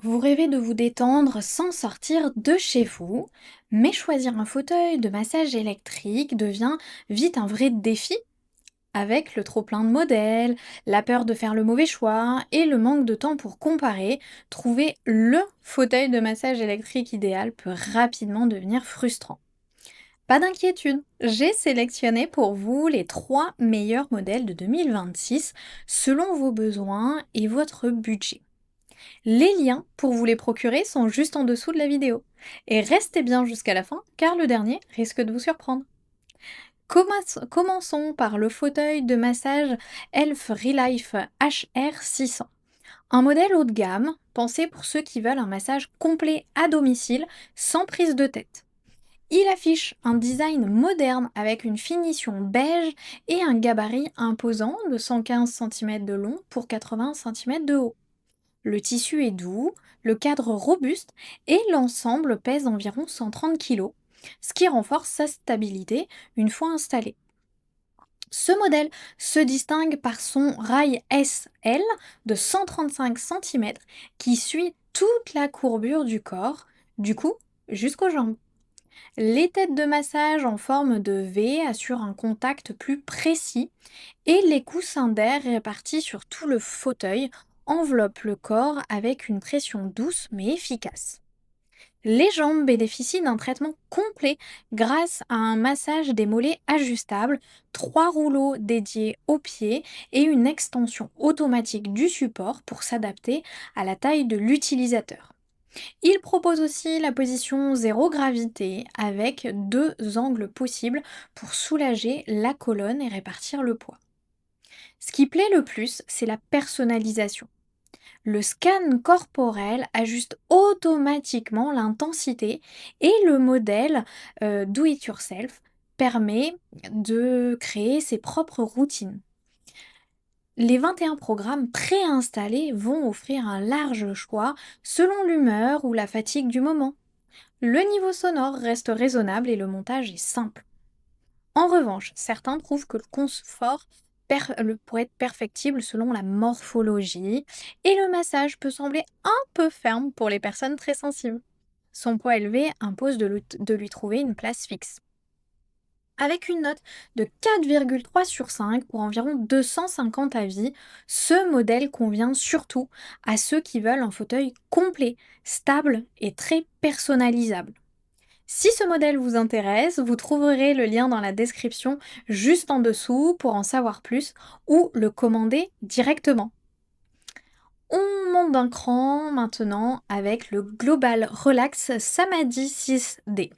Vous rêvez de vous détendre sans sortir de chez vous, mais choisir un fauteuil de massage électrique devient vite un vrai défi avec le trop-plein de modèles, la peur de faire le mauvais choix et le manque de temps pour comparer. Trouver le fauteuil de massage électrique idéal peut rapidement devenir frustrant. Pas d'inquiétude, j'ai sélectionné pour vous les 3 meilleurs modèles de 2026 selon vos besoins et votre budget. Les liens pour vous les procurer sont juste en dessous de la vidéo. Et restez bien jusqu'à la fin car le dernier risque de vous surprendre. Commençons par le fauteuil de massage Elf Relife HR 600. Un modèle haut de gamme pensé pour ceux qui veulent un massage complet à domicile sans prise de tête. Il affiche un design moderne avec une finition beige et un gabarit imposant de 115 cm de long pour 80 cm de haut. Le tissu est doux, le cadre robuste et l'ensemble pèse environ 130 kg, ce qui renforce sa stabilité une fois installé. Ce modèle se distingue par son rail SL de 135 cm qui suit toute la courbure du corps, du cou jusqu'aux jambes. Les têtes de massage en forme de V assurent un contact plus précis et les coussins d'air répartis sur tout le fauteuil enveloppent le corps avec une pression douce mais efficace. Les jambes bénéficient d'un traitement complet grâce à un massage des mollets ajustable, 3 rouleaux dédiés aux pieds et une extension automatique du support pour s'adapter à la taille de l'utilisateur. Il propose aussi la position zéro gravité avec 2 angles possibles pour soulager la colonne et répartir le poids. Ce qui plaît le plus, c'est la personnalisation. Le scan corporel ajuste automatiquement l'intensité et le modèle Do It Yourself permet de créer ses propres routines. Les 21 programmes préinstallés vont offrir un large choix selon l'humeur ou la fatigue du moment. Le niveau sonore reste raisonnable et le montage est simple. En revanche, certains trouvent que le confort pourrait être perfectible selon la morphologie et le massage peut sembler un peu ferme pour les personnes très sensibles. Son poids élevé impose de lui trouver une place fixe. Avec une note de 4,3 sur 5 pour environ 250 avis, ce modèle convient surtout à ceux qui veulent un fauteuil complet, stable et très personnalisable. Si ce modèle vous intéresse, vous trouverez le lien dans la description juste en dessous pour en savoir plus ou le commander directement. On monte d'un cran maintenant avec le Global Relax Samadhi 6D.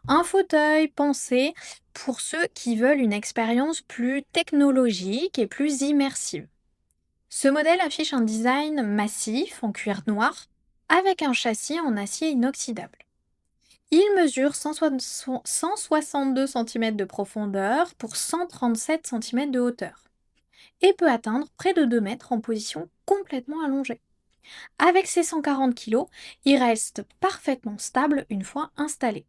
Un fauteuil pensé pour ceux qui veulent une expérience plus technologique et plus immersive. Ce modèle affiche un design massif en cuir noir avec un châssis en acier inoxydable. Il mesure 162 cm de profondeur pour 137 cm de hauteur et peut atteindre près de 2 mètres en position complètement allongée. Avec ses 140 kg, il reste parfaitement stable une fois installé.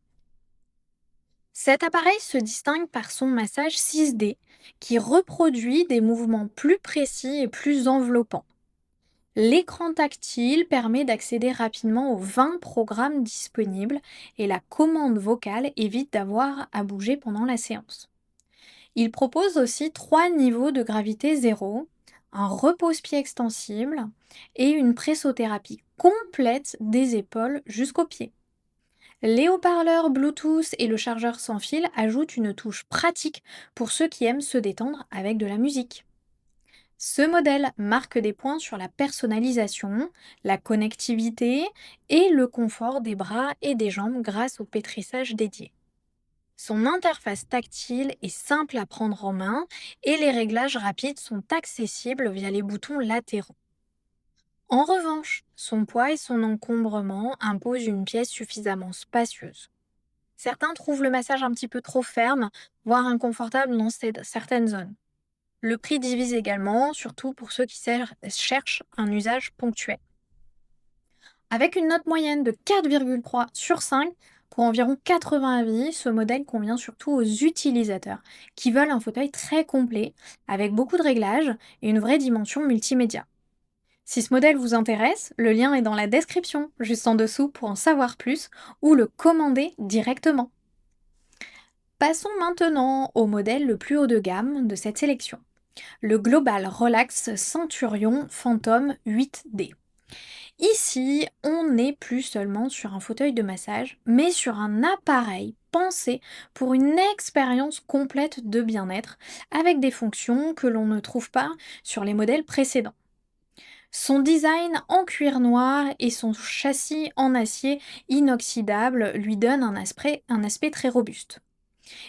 Cet appareil se distingue par son massage 6D qui reproduit des mouvements plus précis et plus enveloppants. L'écran tactile permet d'accéder rapidement aux 20 programmes disponibles et la commande vocale évite d'avoir à bouger pendant la séance. Il propose aussi 3 niveaux de gravité zéro, un repose-pied extensible et une pressothérapie complète des épaules jusqu'aux pieds. Les haut-parleurs Bluetooth et le chargeur sans fil ajoutent une touche pratique pour ceux qui aiment se détendre avec de la musique. Ce modèle marque des points sur la personnalisation, la connectivité et le confort des bras et des jambes grâce au pétrissage dédié. Son interface tactile est simple à prendre en main et les réglages rapides sont accessibles via les boutons latéraux. En revanche, son poids et son encombrement imposent une pièce suffisamment spacieuse. Certains trouvent le massage un petit peu trop ferme, voire inconfortable dans certaines zones. Le prix divise également, surtout pour ceux qui cherchent un usage ponctuel. Avec une note moyenne de 4,3 sur 5 pour environ 80 avis, ce modèle convient surtout aux utilisateurs qui veulent un fauteuil très complet, avec beaucoup de réglages et une vraie dimension multimédia. Si ce modèle vous intéresse, le lien est dans la description, juste en dessous pour en savoir plus ou le commander directement. Passons maintenant au modèle le plus haut de gamme de cette sélection, le Global Relax Centurion Phantom 8D. Ici, on n'est plus seulement sur un fauteuil de massage, mais sur un appareil pensé pour une expérience complète de bien-être, avec des fonctions que l'on ne trouve pas sur les modèles précédents. Son design en cuir noir et son châssis en acier inoxydable lui donnent un aspect très robuste.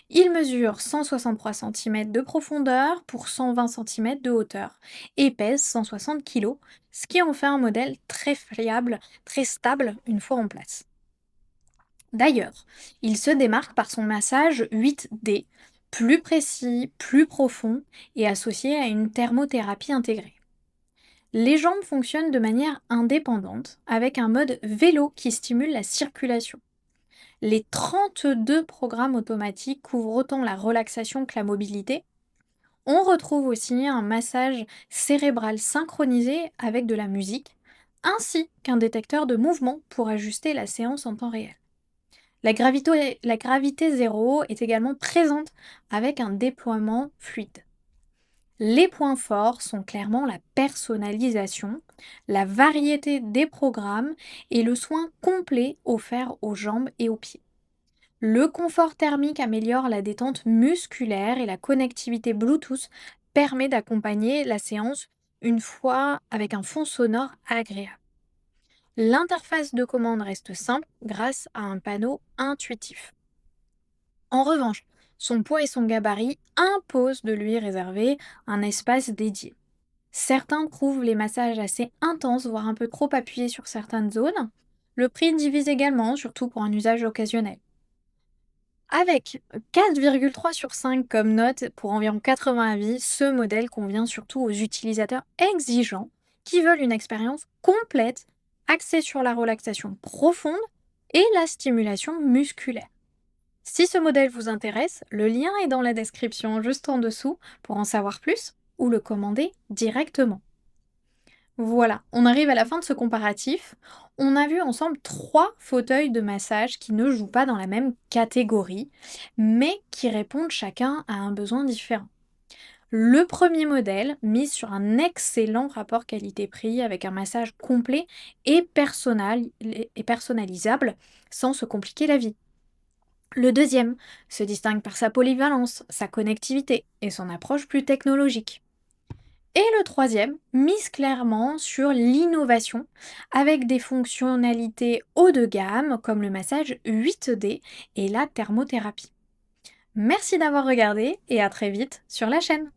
Il mesure 163 cm de profondeur pour 120 cm de hauteur et pèse 160 kg, ce qui en fait un modèle très fiable, très stable une fois en place. D'ailleurs, il se démarque par son massage 8D, plus précis, plus profond et associé à une thermothérapie intégrée. Les jambes fonctionnent de manière indépendante avec un mode vélo qui stimule la circulation. Les 32 programmes automatiques couvrent autant la relaxation que la mobilité. On retrouve aussi un massage cérébral synchronisé avec de la musique, ainsi qu'un détecteur de mouvement pour ajuster la séance en temps réel. La gravité zéro est également présente avec un déploiement fluide. Les points forts sont clairement la personnalisation, la variété des programmes et le soin complet offert aux jambes et aux pieds. Le confort thermique améliore la détente musculaire et la connectivité Bluetooth permet d'accompagner la séance une fois avec un fond sonore agréable. L'interface de commande reste simple grâce à un panneau intuitif. En revanche, son poids et son gabarit imposent de lui réserver un espace dédié. Certains trouvent les massages assez intenses, voire un peu trop appuyés sur certaines zones. Le prix divise également, surtout pour un usage occasionnel. Avec 4,3 sur 5 comme note pour environ 80 avis, ce modèle convient surtout aux utilisateurs exigeants qui veulent une expérience complète axée sur la relaxation profonde et la stimulation musculaire. Si ce modèle vous intéresse, le lien est dans la description juste en dessous pour en savoir plus ou le commander directement. Voilà, on arrive à la fin de ce comparatif. On a vu ensemble trois fauteuils de massage qui ne jouent pas dans la même catégorie, mais qui répondent chacun à un besoin différent. Le premier modèle mise sur un excellent rapport qualité-prix avec un massage complet et personnalisable sans se compliquer la vie. Le deuxième se distingue par sa polyvalence, sa connectivité et son approche plus technologique. Et le troisième mise clairement sur l'innovation avec des fonctionnalités haut de gamme comme le massage 8D et la thermothérapie. Merci d'avoir regardé et à très vite sur la chaîne.